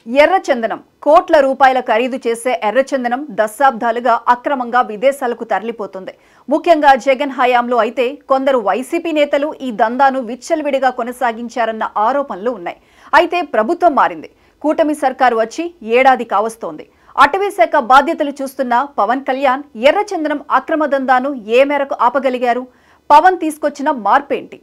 ఎర్రచందనం కోట్ల రూపాయల ఖరీదు చేసే ఎర్రచందనం దశాబ్దాలుగా అక్రమంగా విదేశాలకు తరలిపోతుంది. ముఖ్యంగా జగన్ హయాంలో అయితే కొందరు వైసీపీ నేతలు ఈ దందాను విచ్చలవిడిగా కొనసాగించారన్న ఆరోపణలు ఉన్నాయి. అయితే ప్రభుత్వం మారింది. కూటమి సర్కారు వచ్చి ఏడాది కావస్తోంది. అటవీ శాఖ బాధ్యతలు చూస్తున్న పవన్ కళ్యాణ్ ఎర్రచందనం అక్రమ దందాను ఏ మేరకు ఆపగలిగారు? పవన్ తీసుకొచ్చిన మార్పేంటి?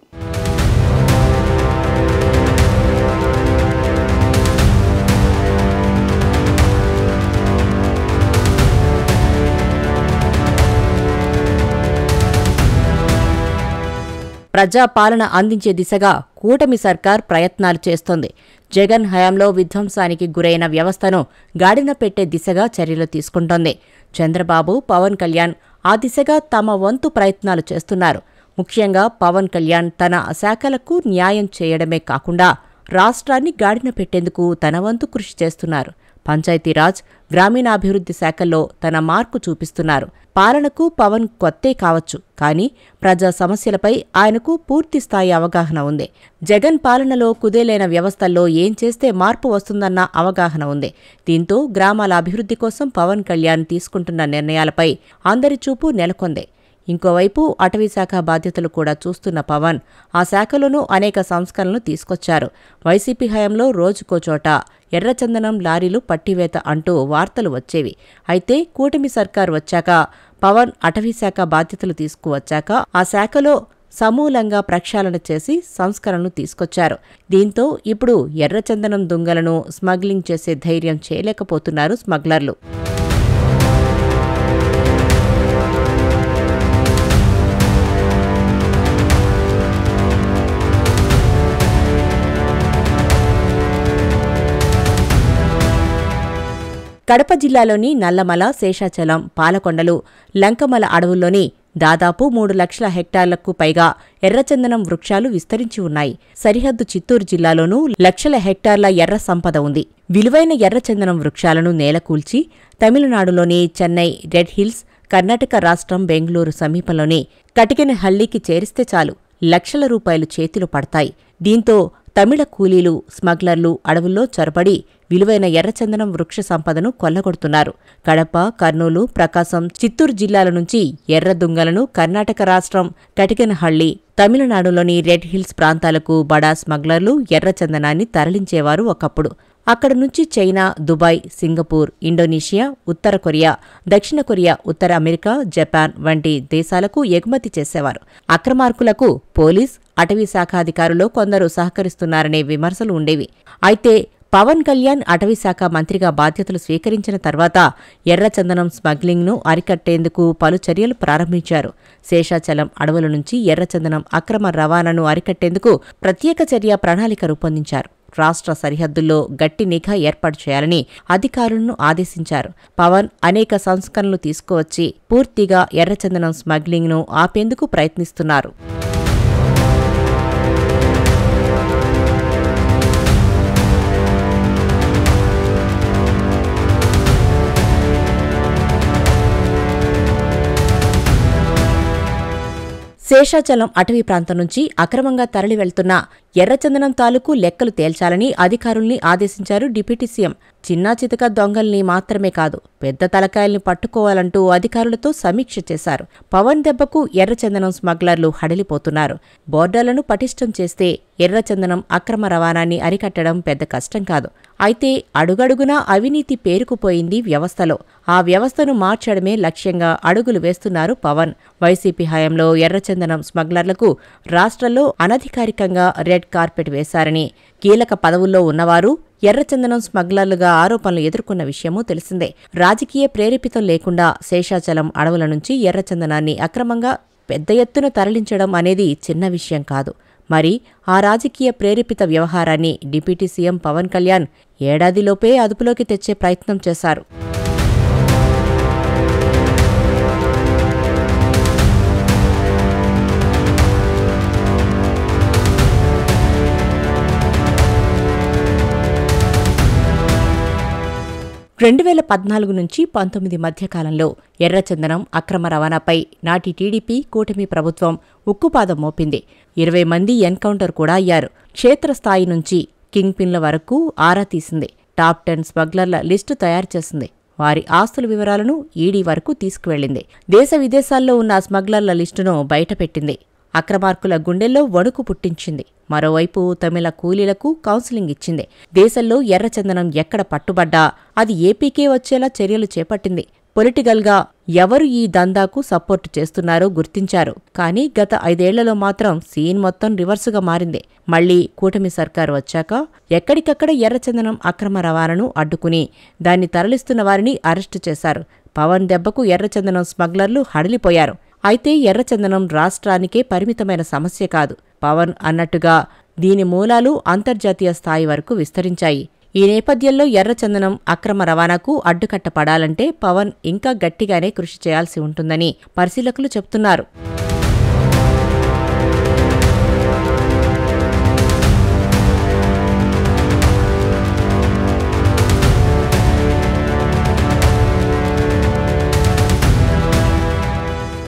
ప్రజాపాలన అందించే దిశగా కూటమి సర్కార్ ప్రయత్నాలు చేస్తోంది. జగన్ హయాంలో విధ్వంసానికి గురైన వ్యవస్థను గాడిన పెట్టే దిశగా చర్యలు తీసుకుంటోంది. చంద్రబాబు, పవన్ కళ్యాణ్ ఆ దిశగా తమ వంతు ప్రయత్నాలు చేస్తున్నారు. ముఖ్యంగా పవన్ కళ్యాణ్ తన శాఖలకు న్యాయం చేయడమే కాకుండా రాష్ట్రాన్ని గాడిన పెట్టేందుకు తన వంతు కృషి చేస్తున్నారు. పంచాయతీరాజ్, గ్రామీణాభివృద్ధి శాఖల్లో తన మార్కు చూపిస్తున్నారు. పాలనకు పవన్ కొత్తే కావచ్చు, కానీ ప్రజా సమస్యలపై ఆయనకు పూర్తిస్థాయి అవగాహన ఉంది. జగన్ పాలనలో కుదేలైన వ్యవస్థల్లో ఏం చేస్తే మార్పు వస్తుందన్న అవగాహన ఉంది. దీంతో గ్రామాల అభివృద్ధి కోసం పవన్ కళ్యాణ్ తీసుకుంటున్న నిర్ణయాలపై అందరి చూపు నెలకొంది. ఇంకోవైపు అటవీశాఖ బాధ్యతలు కూడా చూస్తున్న పవన్ ఆ శాఖలోనూ అనేక సంస్కరణలు తీసుకొచ్చారు. వైసీపీ హయాంలో రోజుకో చోట ఎర్రచందనం లారీలు పట్టివేత అంటూ వార్తలు వచ్చేవి. అయితే కూటమి సర్కారు వచ్చాక, పవన్ అటవీశాఖ బాధ్యతలు తీసుకువచ్చాక ఆ శాఖలో సమూలంగా ప్రక్షాళన చేసి సంస్కరణలు తీసుకొచ్చారు. దీంతో ఇప్పుడు ఎర్రచందనం దుంగలను స్మగ్లింగ్ చేసే ధైర్యం చేయలేకపోతున్నారు స్మగ్లర్లు. కడప జిల్లాలోని నల్లమల, శేషాచలం, పాలకొండలు, లంకమల అడవుల్లోని దాదాపు 3 లక్షల హెక్టార్లకు పైగా ఎర్రచందనం వృక్షాలు విస్తరించి ఉన్నాయి. సరిహద్దు చిత్తూరు జిల్లాలోనూ లక్షల హెక్టార్ల ఎర్ర సంపద ఉంది. విలువైన ఎర్రచందనం వృక్షాలను నేలకూల్చి తమిళనాడులోని చెన్నై, రెడ్ హిల్స్, కర్ణాటక రాష్ట్రం బెంగళూరు సమీపంలోని కటికెనహళ్లికి చేరిస్తే చాలు లక్షల రూపాయలు చేతిలో పడతాయి. దీంతో తమిళ కూలీలు, స్మగ్లర్లు అడవుల్లో చొరబడి విలువైన ఎర్రచందనం వృక్ష సంపదను కొల్లగొడుతున్నారు. కడప, కర్నూలు, ప్రకాశం, చిత్తూరు జిల్లాల నుంచి ఎర్ర దుంగలను కర్ణాటక రాష్ట్రం కటికెనహళ్లి, తమిళనాడులోని రెడ్ హిల్స్ ప్రాంతాలకు బడా స్మగ్లర్లు ఎర్రచందనాన్ని తరలించేవారు ఒకప్పుడు. అక్కడ నుంచి చైనా, దుబాయ్, సింగపూర్, ఇండోనేషియా, ఉత్తర కొరియా, దక్షిణ కొరియా, ఉత్తర అమెరికా, జపాన్ వంటి దేశాలకు ఎగుమతి చేసేవారు. అక్రమార్కులకు పోలీస్, అటవీ శాఖాధికారులు కొందరు సహకరిస్తున్నారనే విమర్శలు ఉండేవి. అయితే పవన్ కళ్యాణ్ అటవీశాఖ మంత్రిగా బాధ్యతలు స్వీకరించిన తర్వాత ఎర్రచందనం స్మగ్లింగ్ను అరికట్టేందుకు పలు చర్యలు ప్రారంభించారు. శేషాచలం అడవుల నుంచి ఎర్రచందనం అక్రమ రవాణాను అరికట్టేందుకు ప్రత్యేక చర్య ప్రణాళిక రూపొందించారు. రాష్ట్ర సరిహద్దుల్లో గట్టి నిఘా ఏర్పాటు చేయాలని అధికారులను ఆదేశించారు. పవన్ అనేక సంస్కరణలు తీసుకువచ్చి పూర్తిగా ఎర్రచందనం స్మగ్లింగ్ను ఆపేందుకు ప్రయత్నిస్తున్నారు. శేషాచలం అటవీ ప్రాంతం నుంచి అక్రమంగా తరలి వెళ్తున్న ఎర్రచందనం తాలూకు లెక్కలు తేల్చాలని అధికారుల్ని ఆదేశించారు డిప్యూటీ సీఎం. చిన్నా చితక దొంగల్ని మాత్రమే కాదు, పెద్ద తలకాయల్ని పట్టుకోవాలంటూ అధికారులతో సమీక్ష చేశారు. పవన్ దెబ్బకు ఎర్రచందనం స్మగ్లర్లు హడలిపోతున్నారు. బోర్డర్లను పటిష్టం చేస్తే ఎర్రచందనం అక్రమ రవాణాన్ని అరికట్టడం పెద్ద కష్టం కాదు. అయితే అడుగడుగునా అవినీతి పేరుకుపోయింది వ్యవస్థలో. ఆ వ్యవస్థను మార్చడమే లక్ష్యంగా అడుగులు వేస్తున్నారు పవన్. వైసీపీ హయాంలో ఎర్రచందనం స్మగ్లర్లకు రాష్ట్రంలో అనధికారికంగా రెడ్ కార్పెట్ వేశారని, కీలక పదవుల్లో ఉన్నవారు ఎర్రచందనం స్మగ్లర్లుగా ఆరోపణలు ఎదుర్కొన్న విషయమూ తెలిసిందే. రాజకీయ ప్రేరేపితం లేకుండా శేషాచలం అడవుల నుంచి ఎర్రచందనాన్ని అక్రమంగా పెద్ద ఎత్తున తరలించడం అనేది చిన్న విషయం కాదు. మరి ఆ రాజకీయ ప్రేరేపిత వ్యవహారాన్ని డిప్యూటీ సీఎం పవన్ కళ్యాణ్ ఏడాదిలోపే అదుపులోకి తెచ్చే ప్రయత్నం చేశారు. రెండు 2014 నుంచి 19 మధ్యకాలంలో ఎర్రచందనం అక్రమ రవాణాపై నాటి టీడీపీ కూటమి ప్రభుత్వం ఉక్కుపాదం మోపింది. 20 మంది ఎన్కౌంటర్ కూడా అయ్యారు. క్షేత్రస్థాయి నుంచి కింగ్ పిన్ల వరకు ఆరా తీసింది. టాప్ 10 స్మగ్లర్ల లిస్టు తయారు చేసింది. వారి ఆస్తుల వివరాలను ఈడీ వరకు తీసుకువెళ్లింది. దేశ విదేశాల్లో ఉన్న స్మగ్లర్ల లిస్టును బయటపెట్టింది. అక్రమార్కుల గుండెల్లో వణుకు పుట్టించింది. మరోవైపు తమిళ కూలీలకు కౌన్సిలింగ్ ఇచ్చింది. దేశంలో ఎర్రచందనం ఎక్కడ పట్టుబడ్డా అది ఏపీకే వచ్చేలా చర్యలు చేపట్టింది. పొలిటికల్గా ఎవరు ఈ దందాకు సపోర్టు చేస్తున్నారో గుర్తించారు. కానీ గత 5 ఏళ్లలో మాత్రం సీన్ మొత్తం రివర్సుగా మారింది. మళ్లీ కూటమి సర్కారు వచ్చాక ఎక్కడికక్కడ ఎర్రచందనం అక్రమ రవాణాను అడ్డుకుని దాన్ని తరలిస్తున్న వారిని అరెస్టు చేశారు. పవన్ దెబ్బకు ఎర్రచందనం స్మగ్లర్లు హడలిపోయారు. అయితే ఎర్రచందనం రాష్ట్రానికే పరిమితమైన సమస్య కాదు. పవన్ అన్నట్టుగా దీని మూలాలు అంతర్జాతీయ స్థాయి వరకు విస్తరించాయి. ఈ నేపథ్యంలో ఎర్రచందనం అక్రమ రవాణాకు అడ్డుకట్ట పడాలంటే పవన్ ఇంకా గట్టిగానే కృషి చేయాల్సి ఉంటుందని పరిశీలకులు చెబుతున్నారు.